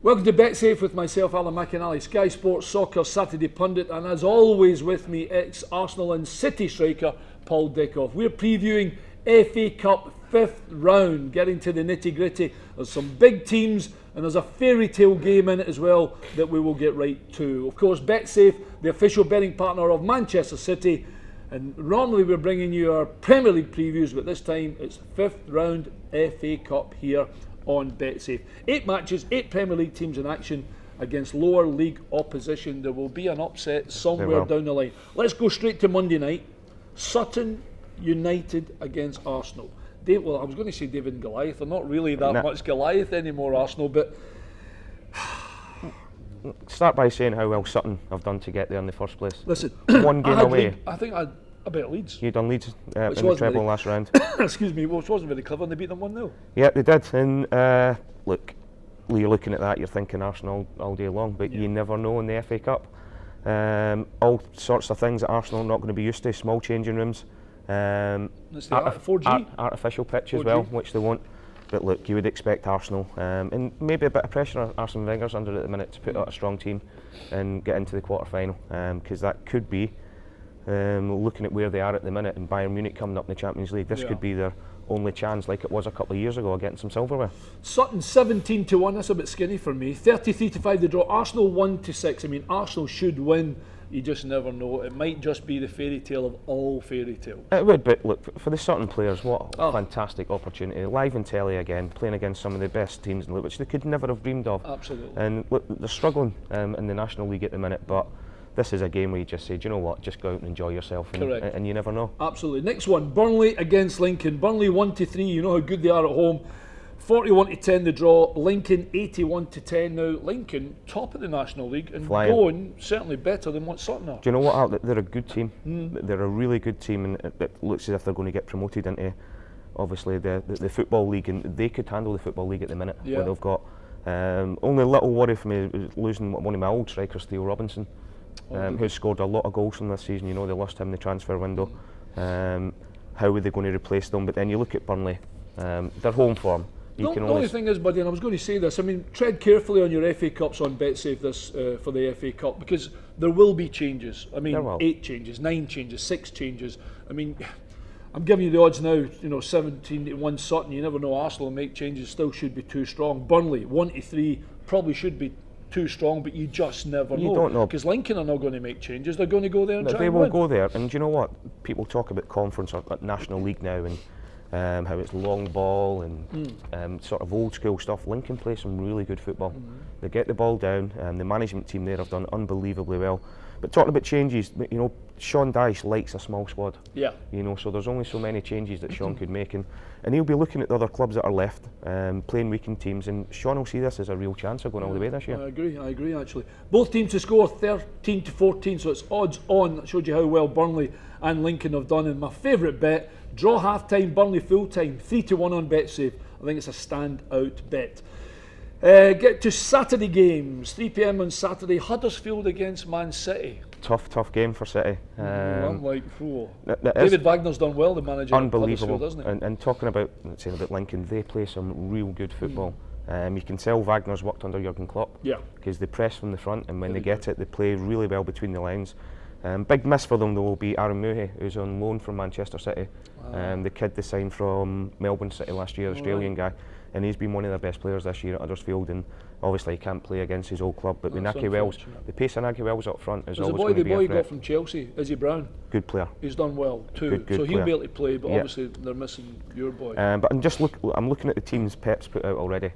Welcome to BetSafe with myself, Alan McInally, Sky Sports Soccer Saturday pundit, and as always with me, ex-Arsenal and City striker Paul Dickov. We're previewing FA Cup 5th round, getting to the nitty-gritty. There's some big teams and there's a fairy tale game in it as well that we will get right to. Of course, BetSafe, the official betting partner of Manchester City, and normally we're bringing you our Premier League previews, but this time it's 5th round FA Cup here on BetSafe. 8 matches, 8 Premier League teams in action against lower league opposition. There will be an upset somewhere down the line. Let's go straight to Monday night. Sutton United against Arsenal. I was going to say David and Goliath. They're not really that much Goliath anymore, Arsenal, but... Start by saying how well Sutton have done to get there in the first place. Listen, one game away. I think I bet Leeds. You done Leeds in the treble last round. Excuse me, which wasn't very clever, and they beat them 1-0. Yeah, they did. And look, you're looking at that, you're thinking Arsenal all day long, but you never know in the FA Cup. All sorts of things that Arsenal are not going to be used to. Small changing rooms, 4G? Artificial pitch 4G. as well, which they won't. But look, you would expect Arsenal, and maybe a bit of pressure on Arsene Wenger's under at the minute to put out a strong team and get into the quarter-final, because that could be, looking at where they are at the minute, and Bayern Munich coming up in the Champions League, this could be their only chance, like it was a couple of years ago, of getting some silverware. Sutton 17-1, that's a bit skinny for me. 33-5 the draw. Arsenal 1-6. I mean, Arsenal should win. You just never know. It might just be the fairy tale of all fairy tales. It would, but look, for the Sutton players, what a fantastic opportunity. Live in telly again, playing against some of the best teams in the league, which they could never have dreamed of. Absolutely. And look, they're struggling in the National League at the minute, but this is a game where you just say, do you know what, just go out and enjoy yourself, and you never know. Absolutely. Next one, Burnley against Lincoln. Burnley 1-3, you know how good they are at home. 41-10 the draw, Lincoln 81-10. Now Lincoln top of the National League and going certainly better than what Sutton are. Do you know what? They're a good team. They're a really good team, and it looks as if they're going to get promoted into obviously the Football League, and they could handle the Football League at the minute. Where they've got only a little worry for me is losing one of my old strikers, Theo Robinson, who's scored a lot of goals from this season. You know, they lost him in the transfer window. How are they going to replace them? But then you look at Burnley, their home form. The only thing is, buddy, and I was going to say this, I mean, tread carefully on your FA Cups on BetSafe this for the FA Cup, because there will be changes. I mean, 8 changes, 9 changes, 6 changes. I mean, I'm giving you the odds now, you know, 17-1 Sutton. You never know, Arsenal will make changes, still should be too strong. Burnley 1-3 probably should be too strong, but you just never know. You don't know. Because Lincoln are not going to make changes, they're going to go there and try they and will win. go there, and do you know what? People talk about conference or National League now, and how it's long ball and sort of old school stuff. Lincoln play some really good football. They get the ball down, and the management team there have done unbelievably well. But talking about changes, you know, Sean Dyche likes a small squad. Yeah. You know, so there's only so many changes that Sean could make, and he'll be looking at the other clubs that are left, playing weakened teams, and Sean will see this as a real chance of going all the way this year. I agree actually. Both teams to score 13-14, so it's odds on. That showed you how well Burnley and Lincoln have done. And my favourite bet, draw half time, Burnley full time, 3-1 on BetSafe. I think it's a standout bet. Get to Saturday games, 3 p.m. on Saturday, Huddersfield against Man City. Tough game for City. I'm like, whoa. David Wagner's done well, the manager. Unbelievable, doesn't it? And talking about Lincoln, they play some real good football. You can tell Wagner's worked under Jurgen Klopp, because they press from the front, and when they get it, they play really well between the lines. Big miss for them though will be Aaron Moohey, who's on loan from Manchester City. The kid they signed from Melbourne City last year, Australian guy, and he's been one of their best players this year at Huddersfield, and obviously he can't play against his old club, but with Naki Wells, the pace of Naki Wells up front is always going to be a threat. The boy got from Chelsea, Izzy Brown. Good player. He's done well too, good so he'll player. be able to play, but obviously they're missing your boy. But I'm looking at the teams Pep's put out already,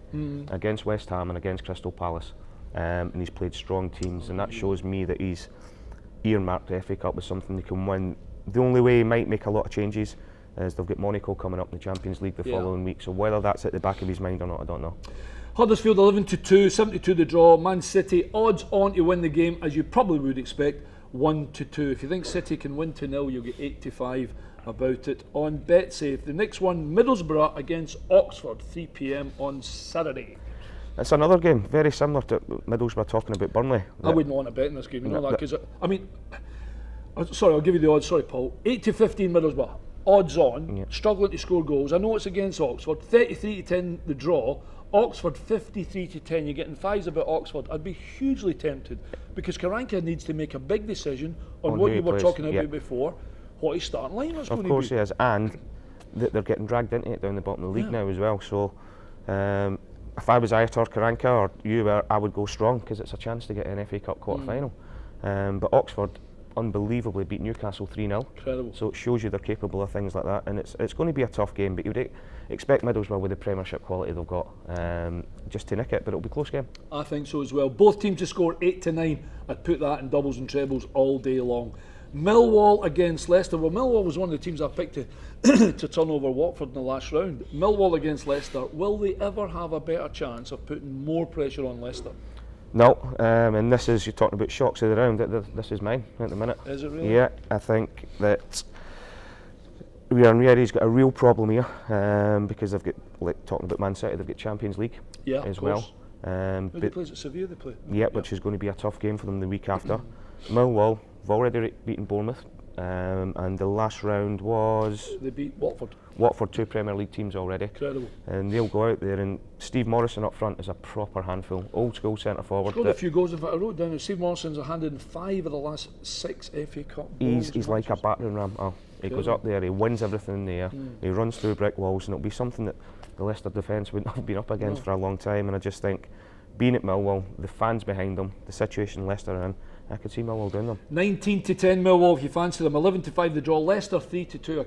against West Ham and against Crystal Palace, and he's played strong teams, and that shows me that he's earmarked the FA Cup as something they can win. The only way he might make a lot of changes is they've got Monaco coming up in the Champions League the following week, so whether that's at the back of his mind or not, I don't know. Huddersfield 11-2, 72 the draw. Man City odds on to win the game, as you probably would expect, 1-2. If you think City can win 2-0, you'll get 85 about it on BetSafe. The next one, Middlesbrough against Oxford, 3 p.m. on Saturday. It's another game very similar to Middlesbrough talking about Burnley. I wouldn't want to bet in this game, you know that, because I mean, sorry, I'll give you the odds. Sorry, Paul. 8-15 Middlesbrough. Odds on, struggling to score goals. I know it's against Oxford. 33-10 the draw. Oxford 53-10. You're getting fives about Oxford. I'd be hugely tempted because Karanka needs to make a big decision on what who you he were plays, talking about yep. before. What his starting line was going Of to be. course he is, and they're getting dragged into it down the bottom of the league now as well. So if I was Ayator, Karanka, or you were, I would go strong because it's a chance to get an FA Cup quarter-final. But Oxford unbelievably beat Newcastle 3-0. Incredible. So it shows you they're capable of things like that, and it's going to be a tough game, but you'd expect Middlesbrough with the Premiership quality they've got just to nick it, but it'll be a close game. I think so as well. Both teams to score 8 to 9. I'd put that in doubles and trebles all day long. Millwall against Leicester. Well, Millwall was one of the teams I picked to turn over Watford in the last round. Millwall against Leicester. Will they ever have a better chance of putting more pressure on Leicester? No, and this is, you're talking about shocks of the round, this is mine at the minute. Is it really? Yeah, I think that Ranieri's got a real problem here because they've got, like talking about Man City, they've got Champions League as well. Who they play? Is it Sevilla they play? Yeah, which is going to be a tough game for them the week after. Millwall have already beaten Bournemouth, and the last round was... They beat Watford. Watford, 2 Premier League teams already. Incredible. And they'll go out there, and Steve Morrison up front is a proper handful. Old school centre forward. Scored a few goals. In fact, I wrote down that Steve Morrison's handed in 5 of the last 6 FA Cup goals. He's like a battering ram. He goes up there, he wins everything in the air, he runs through brick walls, and it'll be something that the Leicester defence wouldn't have been up against for a long time. And I just think, being at Millwall, the fans behind them, the situation Leicester are in, I could see Millwall doing them. 19 to 10 Millwall if you fancy them. 11 to 5 the draw. Leicester 3 to 2.